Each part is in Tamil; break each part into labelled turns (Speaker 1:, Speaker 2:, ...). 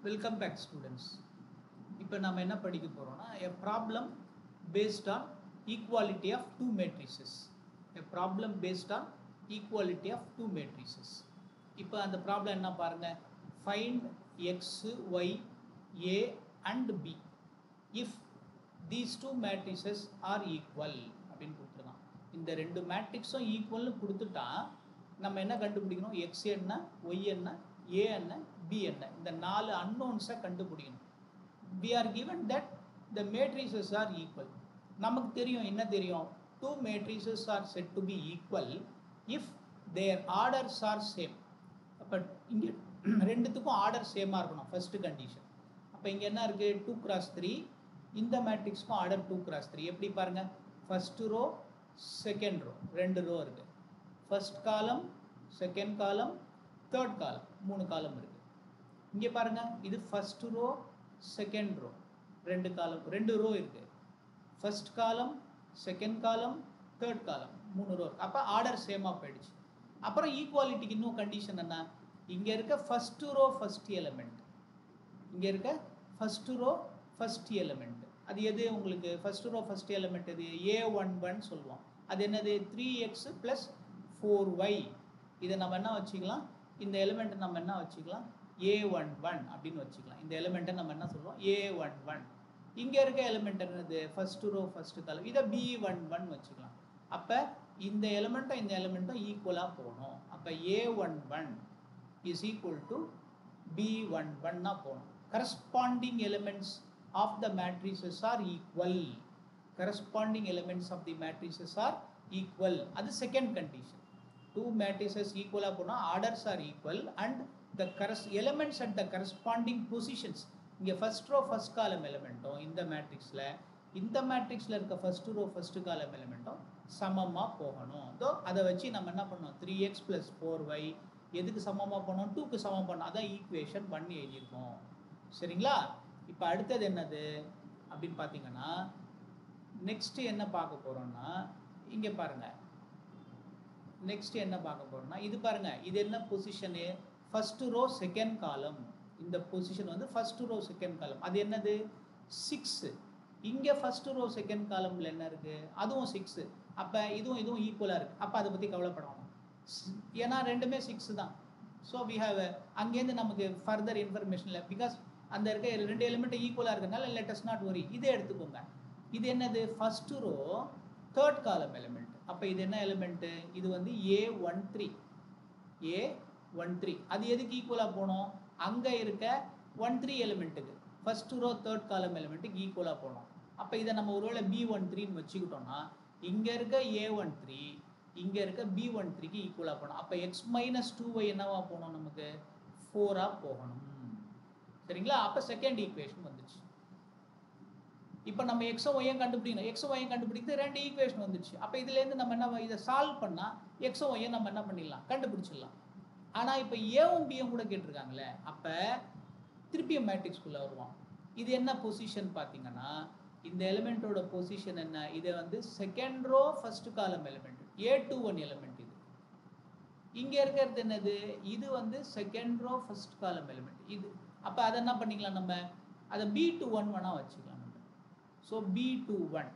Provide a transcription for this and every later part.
Speaker 1: Welcome back students. இப்போ நம்ம என்ன படிக்க போறோம்னா a problem based on equality of two matrices. A problem based on equality of two matrices. இப்போ அந்த ப்ராப்ளம் என்ன பாருங்க, find x, y, a and b if these two matrices are equal அப்படின்னு கொடுத்துருக்கான். இந்த ரெண்டு மேட்ரிக்ஸும் ஈக்குவல்னு கொடுத்துட்டா நம்ம என்ன கண்டுபிடிக்கணும், x என்ன, y என்ன, a என்ன, b என்ன, இந்த நாலு அன்னோன்ஸை கண்டுபிடிக்கணும். We are given that the matrices are equal. நமக்கு தெரியும், என்ன தெரியும், two matrices are said to be equal if their orders are same. அப்போ இங்கே ரெண்டுத்துக்கும் ஆர்டர் சேமாக இருக்கணும், ஃபர்ஸ்ட் கண்டிஷன். அப்போ இங்கே என்ன இருக்குது, 2x3, இந்த மேட்ரிக்ஸ்க்கும் ஆர்டர் 2x3. எப்படி பாருங்கள், ஃபர்ஸ்ட் ரோ செகண்ட் ரோ, ரெண்டு ரோ இருக்குது. First column, second column, third காலம், மூணு காலம் இருக்குது. இங்கே பாருங்கள், இது ஃபர்ஸ்ட் ரோ செகண்ட் ரோ, ரெண்டு காலம், ரெண்டு ரோ இருக்குது. First column, second column, third காலம், மூணு ரோ இருக்குது. அப்போ ஆர்டர் சேமாக போயிடுச்சு. அப்புறம் ஈக்குவாலிட்டிக்கு இன்னும் கண்டிஷன் என்ன, இங்கே இருக்க ஃபர்ஸ்ட் ரோ ஃபர்ஸ்ட் எலிமெண்ட், இங்கே இருக்க ஃபர்ஸ்ட் ரோ ஃபர்ஸ்ட் எலிமெண்ட், அது எது உங்களுக்கு ஃபர்ஸ்ட் ரோ ஃபர்ஸ்ட் எலிமெண்ட் எது, A11 சொல்லுவோம். அது என்னது, 3x + 4y. இதை நம்ம என்ன வச்சுக்கலாம், இந்த எலிமெண்ட்டை நம்ம என்ன வச்சுக்கலாம், A11 அப்படின்னு வச்சுக்கலாம். இந்த எலிமெண்ட்டை நம்ம என்ன சொல்லுவோம், A11. இங்கே இருக்க எலிமெண்ட் என்னது, ஃபர்ஸ்ட் ரோ ஃபர்ஸ்ட் காலம், இதை B11 வச்சுக்கலாம். அப்போ இந்த எலிமெண்ட்டும் இந்த எலிமெண்ட்டும் ஈக்குவலாக போகணும். அப்போ A11 is equal to B11 போகணும். Corresponding elements of the matrices are equal. Corresponding elements of the matrices are equal. அது செகண்ட் கண்டிஷன். டூ மேட்ரிசஸ் ஈக்குவலாக போனால் orders are equal and the elements at the corresponding positions. இங்கே ஃபர்ஸ்ட் ரோ ஃபர்ஸ்ட் காலம் எலிமெண்ட்டும் இந்த மேட்ரிக்ஸில், இந்த மேட்ரிக்ஸில் இருக்க ஃபர்ஸ்ட் ரோ ஃபர்ஸ்ட் காலம் எலிமெண்ட்டும் சமமாக போகணும். ஸோ அதை வச்சு நம்ம என்ன பண்ணோம், 3x + 4y எதுக்கு சமமாக போனோம், 2க்கு சமம் பண்ணோம். அதான் ஈக்குவேஷன் 1 எழுதியிருக்கோம். சரிங்களா? இப்போ அடுத்தது என்னது அப்படின்னு பார்த்தீங்கன்னா, நெக்ஸ்ட்டு என்ன பார்க்க போகிறோம்னா, இங்கே பாருங்கள், நெக்ஸ்ட் என்ன பார்க்க போகிறோம்னா, இது பாருங்கள், இது என்ன பொசிஷனு, ஃபர்ஸ்ட் ரோ செகண்ட் காலம். இந்த பொசிஷன் வந்து ஃபர்ஸ்ட் ரோ செகண்ட் காலம். அது என்னது, 6. இங்கே ஃபர்ஸ்ட் ரோ செகண்ட் காலமில் என்ன இருக்குது, அதுவும் 6. அப்போ இதுவும் ஈக்குவலாக இருக்குது. அப்போ அதை பற்றி கவலைப்படணும், ஏன்னா ரெண்டுமே 6 தான். ஸோ வி ஹாவ், அங்கேருந்து நமக்கு ஃபர்தர் இன்ஃபர்மேஷன் இல்லை, பிகாஸ் அந்த இருக்க ரெண்டு எலிமெண்ட்டு ஈக்குவலாக இருக்கிறதுனால லெட் அஸ் நாட் வரி. இதை எடுத்துக்கோங்க. இது என்னது, first row third column element. அப்போ இது என்ன எலிமெண்ட்டு, இது வந்து A13. A13 அது எதுக்கு ஈக்குவலாக போகணும், அங்கே இருக்க 13 எலிமெண்ட்டுக்கு, ஃபர்ஸ்ட் ரோ தேர்ட் காலம் எலிமெண்ட்டுக்கு ஈக்குவலாக போகணும். அப்போ இதை நம்ம ஒருவேளை B13 வச்சுக்கிட்டோம்னா, இங்கே இருக்க A13 இங்கே இருக்க B13க்கு ஈக்குவலாக போகணும். அப்போ x - 2y என்னவா போகணும், நமக்கு 4ஆக போகணும். சரிங்களா? அப்போ செகண்ட் ஈக்குவேஷன் வந்துச்சு. இப்போ நம்ம எக்ஸும் ஒய்யும் கண்டுபிடிக்கணும். எக்ஸும் ஒய்யும் கண்டுபிடிக்கிறது ரெண்டு ஈக்குவேஷன் வந்துச்சு. அப்போ இதுலேருந்து நம்ம என்ன, இதை சால்வ் பண்ணால் எக்ஸும் ஒய்யும் நம்ம என்ன பண்ணிடலாம், கண்டுபிடிச்சிடலாம். ஆனால் இப்போ ஏவும் பியும் கூட கேட்டிருக்காங்களே, அப்போ திருப்பியும் மேட்ரிக்ஸ்குள்ளே வருவோம். இது என்ன பொசிஷன் பார்த்தீங்கன்னா, இந்த எலிமெண்ட்டோட பொசிஷன் என்ன, இதை வந்து second row first column element, A21 element. இது இங்கே இருக்கிறது என்னது, இது வந்து second row first column element இது. அப்போ அதை என்ன பண்ணிக்கலாம், நம்ம அதை B21 வேணால் வச்சுக்கலாம் நம்ம. ஸோ B21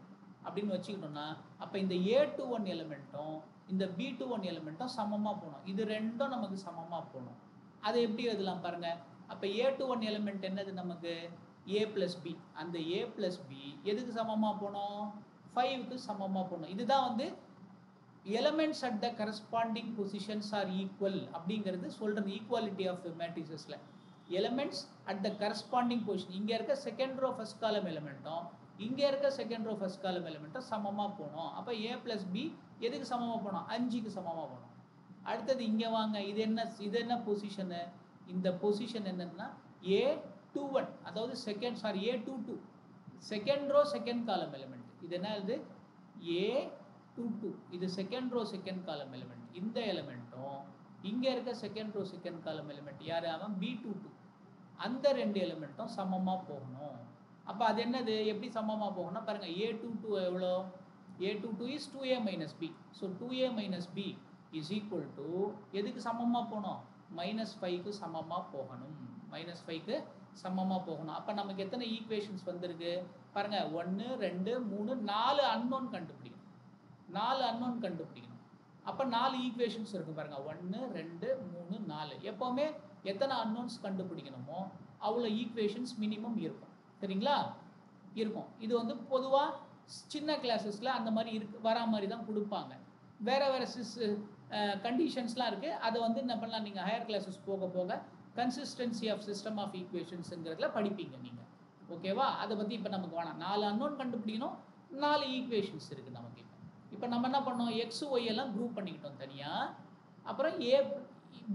Speaker 1: அப்படின்னு வச்சுக்கிட்டோம்னா, அப்போ இந்த A21 எலிமெண்ட்டும் இந்த B21 எலிமெண்ட்டும் சமமாக போகணும். இது ரெண்டும் நமக்கு சமமாக போகணும். அதை எப்படி எழுதலாம் பாருங்கள். அப்போ A21 எலிமெண்ட் என்னது, நமக்கு A + B. அந்த A + B எதுக்கு சமமாக போகணும், 5க்கு சமமாக போகணும். இதுதான் வந்து elements at the corresponding positions are equal அப்படிங்கிறது சொல்கிறது, ஈக்குவாலிட்டி ஆஃப் மேட்ரிசஸில். Elements at the corresponding position, இங்கே இருக்க செகண்ட் ரோ ஃபர்ஸ்ட் காலம் எலிமெண்ட்டும் இங்கே இருக்க செகண்ட் ரோ ஃபர்ஸ்ட் காலம் எலிமெண்ட்டும் சமமாக போகணும். அப்போ A + B எதுக்கு சமமாக போகணும், 5க்கு சமமாக போகணும். அடுத்தது இங்கே வாங்க, இது என்ன பொசிஷனு, இந்த பொசிஷன் என்னன்னா A21, அதாவது A22 second row second column element. இது என்ன, இது A22, இது second row second column element. இந்த எலிமெண்ட்டும் இங்கே இருக்க second row second column element யார், அவன் B22, அந்த ரெண்டு எலிமெண்ட்டும் சமமாக போகணும். அப்போ அது என்னது, எப்படி சமமாக போகணும்னா பாருங்கள், A22 எவ்வளோ, A22 is 2a - b. So 2a - b is equal to எதுக்கு சமமாக போகணும், -5க்கு சமமாக போகணும். -5க்கு சமமாக போகணும். அப்போ நமக்கு எத்தனை ஈக்குவேஷன்ஸ் வந்திருக்கு பாருங்கள், 1 2 3 4 அன்னோன் கண்டுபிடிக்கணும். 4 அன்னோன் கண்டுபிடிக்கணும். அப்போ 4 ஈக்குவேஷன்ஸ் இருக்குது பாருங்கள், 1 2 3 4. எப்போவுமே எத்தனை அன்னோன்ஸ் கண்டுபிடிக்கணுமோ அவ்வளோ ஈக்குவேஷன்ஸ் மினிமம் இருக்கும். சரிங்களா? இருக்கும். இது வந்து பொதுவாக சின்ன கிளாஸஸில் அந்த மாதிரி வரா மாதிரி தான் கொடுப்பாங்க. வேறு வேறு கண்டிஷன்ஸ்லாம் இருக்குது. அதை வந்து என்ன பண்ணலாம், நீங்கள் ஹையர் கிளாஸஸ் போக போக கன்சிஸ்டன்சி ஆஃப் சிஸ்டம் ஆஃப் ஈக்குவேஷன்ஸுங்கிறதுல படிப்பீங்க நீங்கள். ஓகேவா? அதை பற்றி இப்போ நமக்கு வேணாம். 4 அன்னோன் கண்டுபிடிக்கணும், 4 ஈக்குவேஷன்ஸ் இருக்குது நமக்கு. இப்போ நம்ம என்ன பண்ணோம், எக்ஸ் ஒய் எல்லாம் குரூப் பண்ணிக்கிட்டோம் தனியாக. அப்புறம் ஏ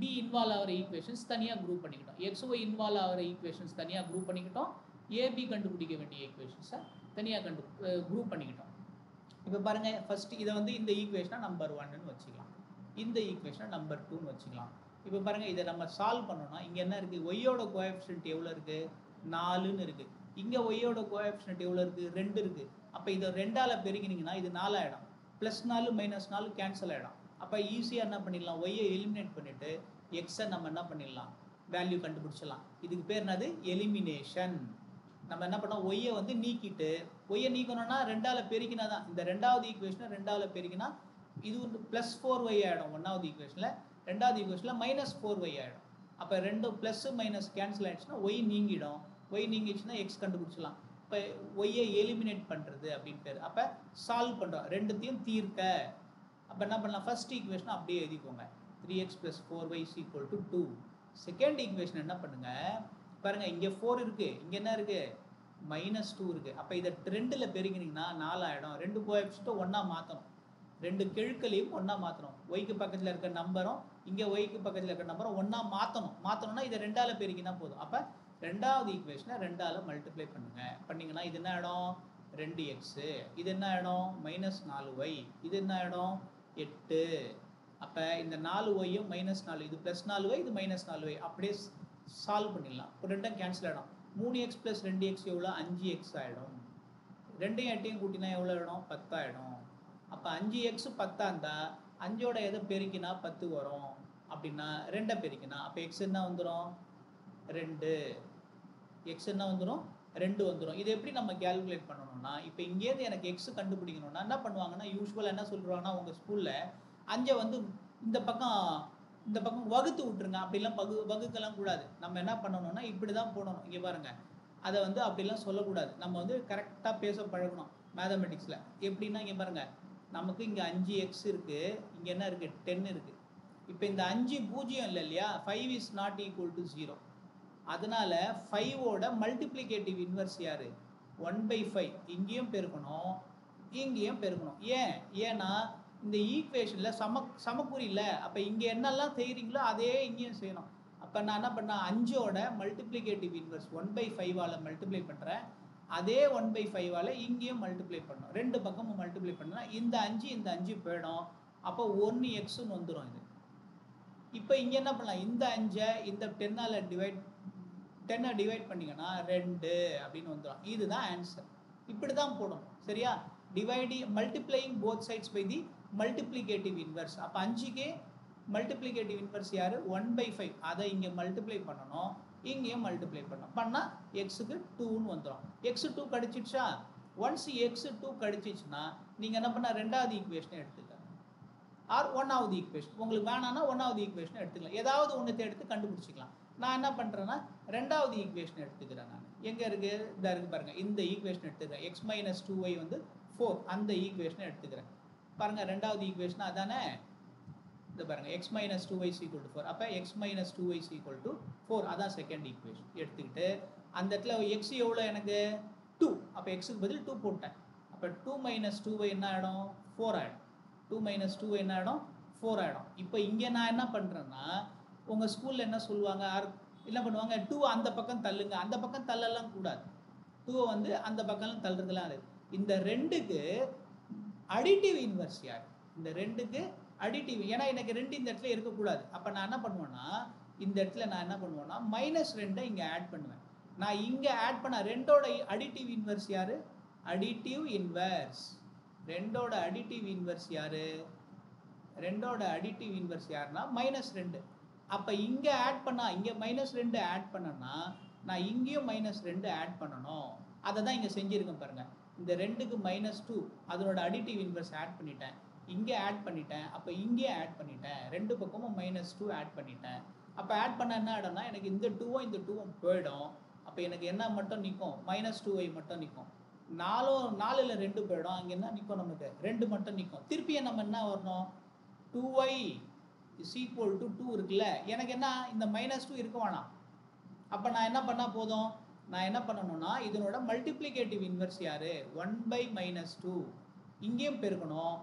Speaker 1: பி இன்வால்வ் ஆகிற ஈக்குவேஷன்ஸ் தனியாக குரூப் பண்ணிக்கிட்டோம். எக்ஸ் ஒய் இன்வால்வ் ஆகிற ஈக்குவேஷன்ஸ் தனியாக குரூப் பண்ணிக்கிட்டோம். ஏபி கண்டுபிடிக்க வேண்டிய ஈக்குவேஷன்ஸை தனியாக குரூப் பண்ணிக்கிட்டோம். இப்போ பாருங்கள், ஃபஸ்ட்டு இதை வந்து இந்த ஈக்குவேஷனை நம்பர் 1ன்னு வச்சுக்கலாம், இந்த ஈக்குவேஷனை நம்பர் 2ன்னு வச்சுக்கலாம். இப்போ பாருங்கள், இதை நம்ம சால்வ் பண்ணோன்னா இங்கே என்ன இருக்குது, ஒய்யோட கோஎஃபிஷியன்ட் எவ்வளோ இருக்குது, 4ன்னு இருக்குது. இங்கே ஒய்யோட கோஎஃபிஷியன்ட் எவ்வளோ இருக்குது, 2 இருக்குது. அப்போ இதை 2ஆல் பெருக்கினீங்கன்னா இது 4 ஆகிடும். +4 -4 கேன்சல் ஆகிடும். அப்போ ஈஸியாக என்ன பண்ணிடலாம், ஒய்யை எலிமினேட் பண்ணிவிட்டு எக்ஸை நம்ம என்ன பண்ணிடலாம், வேல்யூ கண்டுபிடிச்சிடலாம். இதுக்கு பேர் என்னது, எலிமினேஷன். நம்ம என்ன பண்ணோம், ஒய்யை வந்து நீக்கிட்டு, ஒய்யை நீக்கணும்னா 2ஆல் பெருக்கினா தான், இந்த 2வது ஈக்குவேஷனை 2ஆல் பெருக்கினா இது வந்து +4y ஆகிடும் 1வது ஈக்குவேஷனில். 2வது ஈக்குவேஷனில் -4y ஆகிடும். அப்போ 2 ப்ளஸ் மைனஸ் கேன்சல் ஆகிடுச்சுன்னா ஒய் நீங்கிடும். ஒய் நீங்கிடுச்சுன்னா எக்ஸ் கண்டுபிடிச்சலாம். இப்போ ஒய்யை எலிமினேட் பண்ணுறது அப்படின்னு பேர். அப்போ சால்வ் பண்ணுறோம், ரெண்டுத்தையும் தீர்க்க. அப்போ என்ன பண்ணலாம், ஃபர்ஸ்ட் ஈக்குவேஷனை அப்படியே எழுதிக்கோங்க, 3x + 4y = 2. செகண்ட் ஈக்குவேஷன் என்ன பண்ணுங்கள் பாருங்கள், இங்கே 4 இருக்குது, இங்கே என்ன இருக்குது, -2 இருக்குது. அப்போ இதை 2ல் பெருக்கினீங்கன்னா 4 ஆகிடும். 2 கோஎஃபிஷியன்ட்டை ஒன்றா மாற்றணும், 2 கெழுக்களையும் ஒன்றா மாற்றணும். ஒய்க்கு பக்கத்தில் இருக்க நம்பரும் இங்கே ஒய்க்கு பக்கத்தில் இருக்க நம்பரும் ஒன்றா மாற்றணும்னா இதை 2ஆல் பெருக்கினா போதும். அப்போ 2வது ஈக்குவேஷனை 2ஆல் மல்டிப்ளை பண்ணிங்கன்னா இது என்ன ஆகிடும், 2x. இது என்ன ஆகிடும், -4y. இது என்ன ஆகிடும், 8. அப்போ இந்த 4yயும் -4, இது +4y, இது -4y. அப்படியே சால்வ் பண்ணிடலாம். இப்போ 2ம் கேன்சல் ஆகிடும். 3x + 2x எவ்வளோ, 5x ஆகிடும். 2யும் 8யும் கூட்டினா எவ்வளோ ஆகிடும், 10 ஆகிடும். அப்போ 5x 10 இருந்தால் 5ஓட எதை பெருக்கினா 10 வரும். அப்படின்னா 2 பெருக்கினா அப்போ எக்ஸ் என்ன வந்துடும், 2. எக்ஸ் என்ன வந்துடும், 2 வந்துடும். இது எப்படி நம்ம கேல்குலேட் பண்ணணும்னா, இப்போ இங்கேருந்து எனக்கு எக்ஸ் கண்டுபிடிக்கணும்னா என்ன பண்ணுவாங்கன்னா, யூஸ்வலாக என்ன சொல்கிறாங்கன்னா, உங்கள் ஸ்கூலில் 5 வந்து இந்த பக்கம் வகுத்து விட்டுருங்க. அப்படிலாம் வகுக்கலாம் கூடாது. நம்ம என்ன பண்ணணும்னா இப்படி தான் போடணும். இங்கே பாருங்கள், அதை வந்து அப்படிலாம் சொல்லக்கூடாது. நம்ம வந்து கரெக்டாக பேச பழகணும் மேத்தமெட்டிக்ஸில். எப்படின்னா இங்கே பாருங்கள், நமக்கு இங்கே 5x இருக்குது, இங்கே என்ன இருக்குது, 10 இருக்குது. இப்போ இந்த 5 பூஜ்ஜியம் இல்லை இல்லையா, 5 is not equal to 0. அதனால் 5ஓட மல்டிப்ளிகேட்டிவ் இன்வர்ஸ் யார், 1/5. இங்கேயும் பெருக்கணும், இங்கேயும் பெருக்கணும். ஏன்னா இந்த ஈக்குவேஷனில் சமக்குறி இல்லை. அப்போ இங்கே என்னெல்லாம் செய்கிறீங்களோ அதே இங்கேயும் செய்யணும். அப்போ நான் என்ன பண்ணேன், 5ஓட மல்டிப்ளிகேட்டிவ் இன்வர்ஸ் 1/5ஆல் மல்டிப்ளை பண்ணுறேன். அதே 1/5ஆல் இங்கேயும் மல்டிப்ளை பண்ணணும். 2 பக்கமும் மல்டிப்ளை பண்ணால் இந்த 5 போயிடும். அப்போ 1xன்னு வந்துடும். இது இப்போ இங்கே என்ன பண்ணலாம், இந்த 5ஐ இந்த 10ஆல் டிவைட் பண்ணிங்கன்னா 2 அப்படின்னு வந்துடும். இதுதான் ஆன்சர். இப்படி தான் போடணும். சரியா? Multiplying both sides by the multiplicative inverse. அப்போ 5க்கு மல்டிப்ளிகேட்டிவ் இன்வர்ஸ் யார், 1/5. அதை இங்கே மல்டிப்ளை பண்ணணும், இங்கேயும் மல்டிப்ளை பண்ணால் எக்ஸுக்கு 2ன்னு வந்துடும். x2 கடிச்சிடுச்சா? ஒன்ஸ் x2 கடிச்சிச்சுன்னா நீங்கள் என்ன பண்ணால் 2வது ஈக்குவேஷனை எடுத்துக்கலாம், ஆர் 1வது ஈக்குவேஷன். உங்களுக்கு வேணான்னா 1வது ஈக்குவேஷனை எடுத்துக்கலாம். ஏதாவது ஒன்றத்தை எடுத்து கண்டுபிடிச்சிக்கலாம். நான் என்ன பண்ணுறேன்னா 2வது ஈக்குவேஷன் எடுத்துக்கிறேன். நான் எங்கே இருக்குது, இதாக இருக்குது பாருங்கள், இந்த ஈக்குவேஷன் எடுத்துக்கிறேன். x - 2y வந்து 4, அந்த ஈக்குவேஷனை எடுத்துக்கிறேன். பாருங்கள், 2வது ஈக்குவேஷன் அதானே, இது பாருங்கள், x - 2y = 4. அப்போ x - 2y = 4, அதான் செகண்ட் ஈக்குவேஷன். எடுத்துக்கிட்டு அந்த இடத்துல x எவ்வளோ, எனக்கு 2. அப்போ எக்ஸுக்கு பதில் 2 போட்டேன். அப்போ 2 - 2y என்ன ஆகிடும், 4 ஆகிடும். 2 - 2y என்ன ஆகிடும், 4 ஆகிடும். இப்போ இங்கே நான் என்ன பண்ணுறேன்னா, உங்கள் ஸ்கூலில் என்ன சொல்லுவாங்க, என்ன பண்ணுவாங்க, 2 அந்த பக்கம் தள்ளுங்க. அந்த பக்கம் தள்ளலாம் கூடாது. 2 வந்து அந்த பக்கம் தள்ளுறதுலாம் இருக்குது. இந்த 2க்கு அடிட்டிவ் இன்வர்ஸ் யார், இந்த 2க்கு அடிட்டிவ். ஏன்னா எனக்கு 2 இந்த இடத்துல இருக்கக்கூடாது. அப்போ நான் என்ன பண்ணுவேன்னா, இந்த இடத்துல நான் என்ன பண்ணுவேன்னா -2 இங்கே ஆட் பண்ணுவேன். நான் இங்கே ஆட் பண்ண 2ஓட அடிட்டிவ் இன்வர்ஸ் யார், அடிட்டிவ் இன்வர்ஸ். 2ஓட அடிட்டிவ் இன்வர்ஸ் யார், 2ஓட அடிட்டிவ் இன்வர்ஸ் யாருன்னா -2. அப்போ இங்கே ஆட் பண்ணால், இங்கே -2 ஆட் பண்ணனா நான் இங்கேயும் -2 ஆட் பண்ணணும். அதை தான் இங்கே செஞ்சுருக்கேன் பாருங்கள். இந்த 2க்கு -2 அதனோட அடிட்டிவ் இன்வெர்ஸ் ஆட் பண்ணிட்டேன். இங்கே ஆட் பண்ணிட்டேன். அப்போ இங்கே ஆட் பண்ணிட்டேன். 2 பக்கமும் -2 ஆட் பண்ணிட்டேன். அப்போ ஆட் பண்ண என்ன ஆகிடும்னா எனக்கு இந்த 2வும் இந்த 2வும் போயிடும். அப்போ எனக்கு என்ன மட்டும் நிற்கும்? -2y மட்டும் நிற்கும். 4ல் 2 போயிடும். அங்கே என்ன நிற்கும்? நமக்கு 2 மட்டும் நிற்கும். திருப்பியும் நம்ம என்ன வரணும்? 2y is equal to 2 இருக்குல்ல. எனக்கு என்ன இந்த -2 இருக்க வேணாம். அப்போ நான் என்ன பண்ணால் போதும்? நான் என்ன பண்ணணும்னா இதனோட மல்டிப்ளிகேட்டிவ் இன்வெர்ஸ் யார்? 1/-2. இங்கேயும் பெருக்கணும்.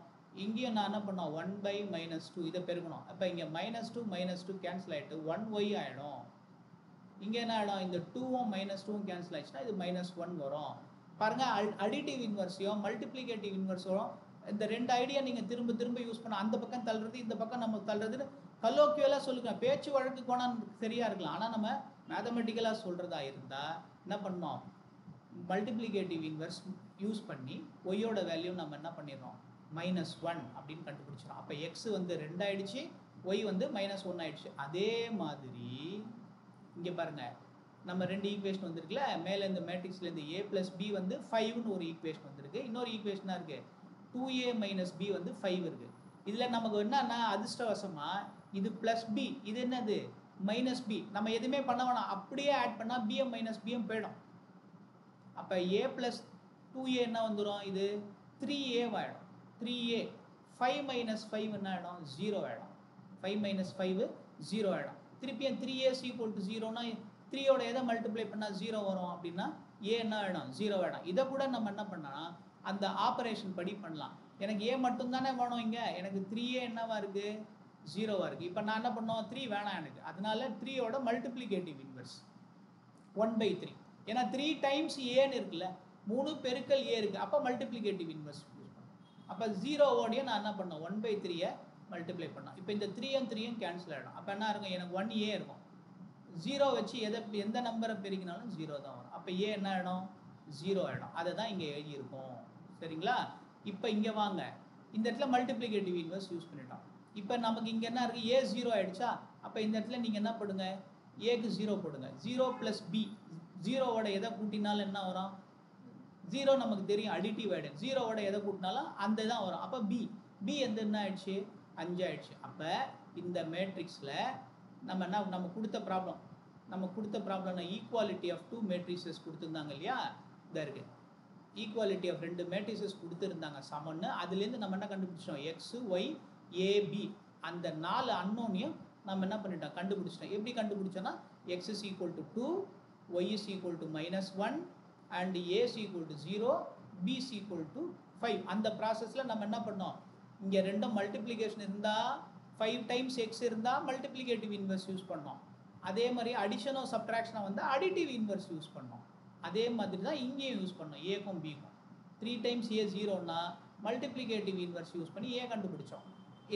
Speaker 1: இங்கேயும் நான் என்ன பண்ணோம்? 1/-2 இதை பெருக்கணும். அப்போ இங்கே -2 கேன்சல் ஆகிட்டு 1y ஆகிடும். இங்கே என்ன ஆகிடும்? இந்த 2வும் -2வும் கேன்சல் ஆகிடுச்சுன்னா இது -1 வரும். பாருங்கள், அடிட்டிவ் இன்வெர்ஸையும் மல்டிப்ளிகேட்டிவ் இன்வெர்ஸும் இந்த 2 ஐடியா நீங்கள் திரும்ப திரும்ப யூஸ் பண்ண அந்த பக்கம் தள்ளுறது இந்த பக்கம் நம்ம தள்ளுறதுன்னு கலோக்கியலாக சொல்லிக்கலாம். பேச்சு வழக்கு போனால் சரியாக இருக்கலாம். ஆனால் நம்ம மேத்தமெட்டிக்கலாக சொல்கிறதா இருந்தால் என்ன பண்ணோம்? மல்டிப்ளிகேட்டிவ் இன்வெர்ஸ் யூஸ் பண்ணி ஒய்யோட வேல்யூ நம்ம என்ன பண்ணிடுறோம்? -1 அப்படின்னு கண்டுபிடிச்சிடும். அப்போ எக்ஸ் வந்து 2 ஆயிடுச்சு, ஒய் வந்து -1 ஆயிடுச்சு. அதே மாதிரி இங்கே பாருங்கள், நம்ம 2 ஈக்குவேஷன் வந்துருக்குல்ல. மேலே இந்த மேட்ரிக்ஸ்லேருந்து a+b வந்து 5ன்னு ஒரு ஈக்குவேஷன் வந்துருக்கு. இன்னொரு ஈக்குவேஷனாக இருக்குது 2a - b வந்து 5 இருக்குது. இதில் நமக்கு என்னன்னா அதிர்ஷ்டவசமாக இது +b, இது என்னது -b. நம்ம எதுவுமே பண்ண வேணாம், அப்படியே ஆட் பண்ணால் bm - bm போயிடும். அப்போ a + 2a என்ன வந்துடும்? இது 3a ஆகிடும். 3a 5 - 5 என்ன ஆகிடும்? 0 ஆகிடும். 5 - 5 0 ஆகிடும். திருப்பியும் 3a = 0னா 3யோட எதை மல்டிப்ளை பண்ணால் 0 வரும் அப்படின்னா a என்ன ஆகிடும்? 0 ஆகிடும். இதை கூட நம்ம என்ன பண்ணலாம்? அந்த ஆப்ரேஷன் படி பண்ணலாம். எனக்கு a மட்டும்தானே வேணும். இங்கே எனக்கு 3a என்னவா இருக்குது? 0வா இருக்குது. இப்போ நான் என்ன பண்ணோம்? 3 வேணாம் எனக்கு. அதனால 3யோட மல்டிப்ளிகேட்டிவ் இன்வெர்ஸ் 1/3. ஏன்னா 3 டைம்ஸ் ஏன்னு இருக்குல்ல, 3 பெருக்கல் a இருக்குது. அப்போ மல்டிப்ளிகேட்டிவ் இன்வெர்ஸ் யூஸ் பண்ணணும். அப்போ 0வோடையே நான் என்ன பண்ணோம்? 1/3 மல்டிப்ளை பண்ணோம். இப்போ இந்த 3யும் கேன்சல் ஆகிடும். அப்போ என்ன இருக்கும்? எனக்கு 1a இருக்கும். 0 வச்சு எந்த நம்பரை பெருக்கினாலும் 0 தான் வரும். அப்போ a என்ன ஆகிடும்? 0 ஆகிடும். அதை தான் இங்கே எழுதியிருக்கோம். சரிங்களா? இப்போ இங்கே வாங்க, இந்த இடத்துல மல்டிப்ளிகேட்டிவ் இன்வெர்ஸ் யூஸ் பண்ணிட்டோம். இப்போ நமக்கு இங்கே என்ன இருக்குது? a 0 ஆகிடுச்சா? அப்போ இந்த இடத்துல நீங்கள் என்ன போடுங்க? ஏக்கு 0 போடுங்க. 0 + b, 0வோட எதை கூட்டினாலும் என்ன வரும்? 0 நமக்கு தெரியும், அடிட்டிவ் ஆகிடும். 0வோட எதை கூட்டினாலும் அந்த தான் வரும். அப்போ b எந்த என்ன ஆயிடுச்சு? 5 ஆயிடுச்சு. அப்போ இந்த மேட்ரிக்ஸில் நம்ம கொடுத்த ப்ராப்ளம்னா ஈக்குவாலிட்டி ஆஃப் 2 மேட்ரிசஸ் கொடுத்துருந்தாங்க இல்லையா? இதாக இருக்குது. ஈக்குவாலிட்டி ஆஃப் 2 மேட்ரிசஸ் கொடுத்துருந்தாங்க சமன்னு. அதுலேருந்து நம்ம என்ன கண்டுபிடிச்சோம்? எக்ஸ் ஒய் ஏபி அந்த 4 அன்னோனையும் நம்ம என்ன பண்ணிட்டோம்? கண்டுபிடிச்சிட்டோம். எப்படி கண்டுபிடிச்சோன்னா X is equal to 2, y is equal to -1 and a is equal to 0, b is equal to 5. அந்த ப்ராசஸில் நம்ம என்ன பண்ணோம்? இங்கே ரெண்டும் மல்டிப்ளிகேஷன் இருந்தால் 5 டைம்ஸ் எக்ஸ் இருந்தால் மல்டிப்ளிகேட்டிவ் இன்வெர்ஸ் யூஸ் பண்ணோம். அதே மாதிரி அடிஷனோ சப்ட்ராக்ஷனோ வந்து அடிட்டிவ் இன்வெர்ஸ் யூஸ் பண்ணோம். அதே மாதிரி தான் இங்கேயும் யூஸ் பண்ணோம். ஏக்கும் பிக்கும் 3 டைம்ஸ் a 0னா மல்டிப்ளிகேட்டிவ் இன்வெர்ஸ் யூஸ் பண்ணி a கண்டுபிடிச்சோம்.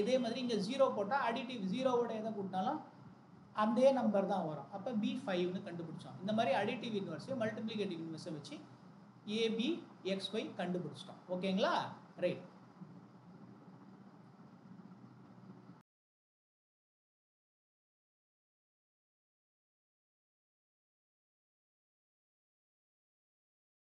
Speaker 1: இதே மாதிரி இங்கே 0 போட்டால் அடிட்டிவ் 0வோட எதை கூட்டினாலும் அதே நம்பர் தான் வரும். அப்போ b5ன்னு கண்டுபிடிச்சோம். இந்த மாதிரி அடிட்டிவ் இன்வெர்ஸையும் மல்டிப்ளிகேட்டிவ் இன்வெர்ஸை வச்சு ab xy கண்டுபிடிச்சிட்டோம். ஓகேங்களா? ரைட்.